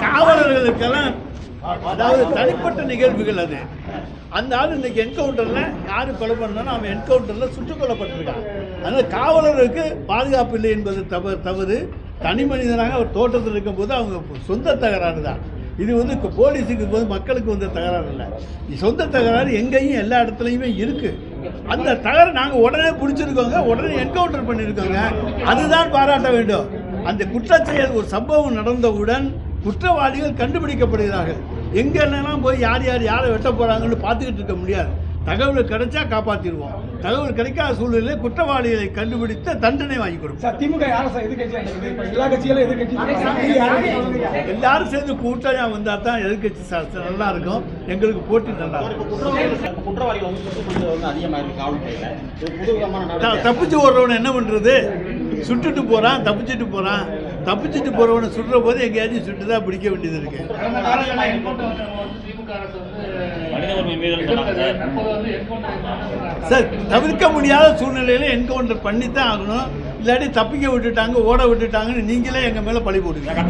காவலர்களுக்கெல்லாம் அதாவது தனிப்பட்ட நிகழ்வுகள் அது. அந்த ஆள் இன்னைக்கு என்கவுண்டரில் யார் கொலை பண்ணாலும் அவன் என்கவுண்டரில் சுட்டுக் கொல்லப்பட்டிருக்கான். அதனால் காவலர்களுக்கு பாதுகாப்பு இல்லை என்பது தவறு. தனி மனிதனாக அவர் தோட்டத்தில் இருக்கும்போது அவங்க சொந்த தகராறு தான் இது. போலீஸுக்கு போது மக்களுக்கு வந்த தகராறு இல்லை, சொந்த தகராறு எங்கேயும் எல்லா இடத்துலையுமே இருக்குது. அந்த தகராறு நாங்கள் உடனே பிடிச்சிருக்கோங்க, உடனே என்கவுண்டர் பண்ணியிருக்கோங்க. அதுதான் பாராட்ட வேண்டும். அந்த குற்றச்செயல் ஒரு சம்பவம் நடந்தவுடன் குற்றவாளிகள் கண்டுபிடிக்கப்படுகிறார்கள். எங்கெல்லாம் போய் யாரை வெட்ட போகிறாங்கன்னு பார்த்துக்கிட்டு இருக்க முடியாது. தகவல் கிடைச்சா காப்பாற்றிடுவோம். தகவல் கிடைக்காத சூழ்நிலையில் குற்றவாளிகளை கண்டுபிடித்து தண்டனை வாங்கி கொடுப்போம். திமுக எல்லாரும் சேர்ந்து கூட்டணியாக வந்தால் தான் எதிர்கட்சி நல்லா இருக்கும், எங்களுக்கு போட்டி நல்லா இருக்கும். தப்பிச்சு ஓடுறவனை என்ன பண்ணுறது? சுட்டுட்டு போகிறான், தப்பிச்சுட்டு போகிறான். தப்பிச்சுட்டு போகிறவனை சுடுற போது எங்கேயாச்சும் சுட்டு தான் பிடிக்க வேண்டியது இருக்கு. சார், தவிர்க்க முடியாத சூழ்நிலையில என்கவுண்டர் பண்ணித்தான் ஆகணும். இல்லாட்டி தப்பிக்க விட்டுட்டாங்க, ஓட விட்டுட்டாங்கன்னு நீங்களே எங்கள் மேலே பழி போடுவீங்க.